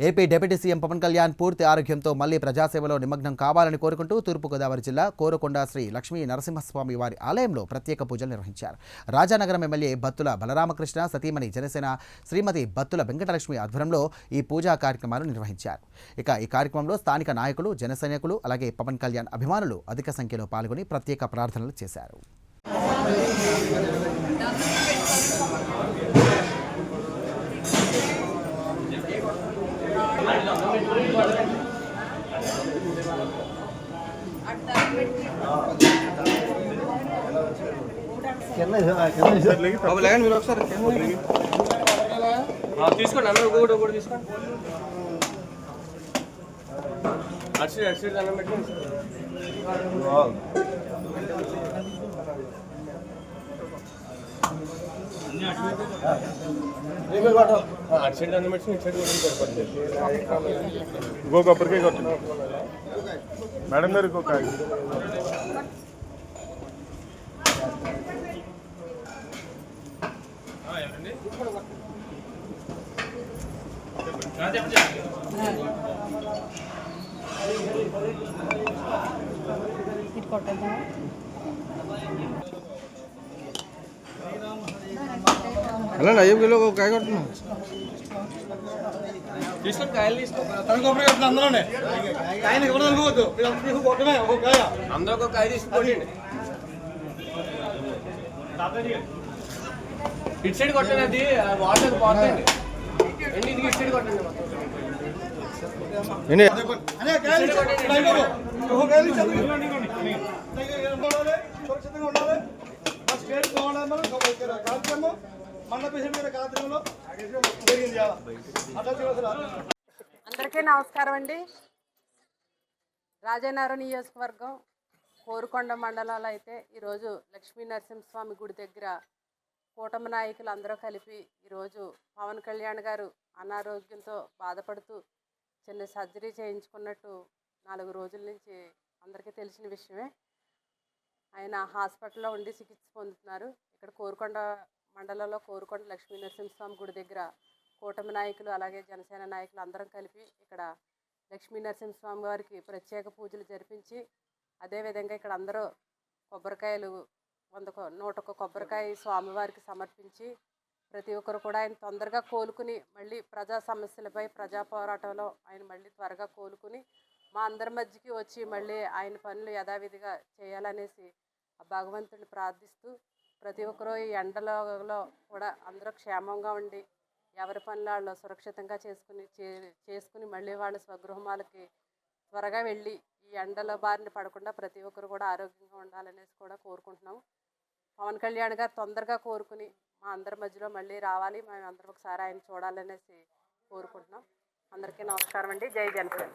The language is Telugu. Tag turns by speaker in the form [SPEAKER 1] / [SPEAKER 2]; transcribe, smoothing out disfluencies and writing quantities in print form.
[SPEAKER 1] AP deputy CM Pawan Kalyan పూర్తి ఆరోగ్యంతో మళ్లీ ప్రజాసేవలో నిమగ్నం కావాలని కోరుకుంటూ తూర్పుగోదావరి జిల్లా కోరుకొండ శ్రీ లక్ష్మీ నరసింహస్వామి వారి ఆలయంలో ప్రత్యేక పూజలు నిర్వహించారు. రాజానగరం ఎమ్మెల్యే బత్తుల బలరామకృష్ణ సతీమణి జనసేన శ్రీమతి బత్తుల వెంకటలక్ష్మి ఆధ్వర్యంలో ఈ పూజా కార్యక్రమాలు నిర్వహించారు. ఈ కార్యక్రమంలో స్థానిక నాయకులు, జనసైనికులు, అలాగే పవన్ కళ్యాణ్ అభిమానులు అధిక సంఖ్యలో పాల్గొని ప్రత్యేక ప్రార్థనలు చేశారు.
[SPEAKER 2] తీసుకోండి అన్న కూడా తీసుకోండి అటు అన్నం పెట్టుకోండి అటు సైడ్ అన్నం పెట్టుకుని ఇటు సైడ్
[SPEAKER 3] ఇంకో కొబ్బరికాయ కొట్టండి మేడం గారు. ఇంకొక
[SPEAKER 2] అలా అయ్యో కిలో ఒక కాయ కొడుతున్నా తీసుకొని కాయలు తీసుకో అందులోనే అందరూ ఒక కాయ తీసుకోండి. ఇటు సైడ్ కొట్టండి, అది వాటర్ పోతండి. ఇది ఇటు సైడ్ కొట్టండి.
[SPEAKER 4] అందరికీ నమస్కారం అండి. రాజానగరం నియోజకవర్గం కోరుకొండ మండలంలో అయితే ఈరోజు లక్ష్మీ నరసింహస్వామి గుడి దగ్గర కూటమి నాయకులు అందరూ కలిపి ఈరోజు పవన్ కళ్యాణ్ గారు అనారోగ్యంతో బాధపడుతూ చిన్న సర్జరీ చేయించుకున్నట్టు 4 రోజుల నుంచి అందరికీ తెలిసిన విషయమే. ఆయన హాస్పిటల్లో ఉండి చికిత్స పొందుతున్నారు. ఇక్కడ కోరుకొండ మండలంలో కోరుకొండ లక్ష్మీ నరసింహస్వామి గుడి దగ్గర కూటమి నాయకులు అలాగే జనసేన నాయకులు అందరం కలిపి ఇక్కడ లక్ష్మీ నరసింహస్వామి వారికి ప్రత్యేక పూజలు జరిపించి, అదేవిధంగా ఇక్కడ అందరూ కొబ్బరికాయలు 101 కొబ్బరికాయ స్వామివారికి సమర్పించి ప్రతి ఒక్కరు కూడా ఆయన తొందరగా కోలుకుని మళ్ళీ ప్రజా సమస్యలపై ప్రజా పోరాటంలో ఆయన మళ్ళీ త్వరగా కోలుకుని మా అందరి మధ్యకి వచ్చి మళ్ళీ ఆయన పనులు యథావిధిగా చేయాలనేసి ఆ భగవంతుడిని ప్రార్థిస్తూ ప్రతి ఒక్కరూ ఈ ఎండలో కూడా అందరూ క్షేమంగా ఉండి ఎవరి పనులు వాళ్ళు సురక్షితంగా చేసుకుని మళ్ళీ వాళ్ళ స్వగృహాలకి త్వరగా వెళ్ళి ఈ ఎండల బారిన పడకుండా ప్రతి ఒక్కరు కూడా ఆరోగ్యంగా ఉండాలనేసి కూడా కోరుకుంటున్నాము. పవన్ కళ్యాణ్ గారు తొందరగా కోరుకుని మా అందరి మధ్యలో మళ్ళీ రావాలి, మేము అందరం ఒకసారి ఆయన చూడాలనేసి కోరుకుంటున్నాం. అందరికీ నమస్కారం అండి. జై జనసేన.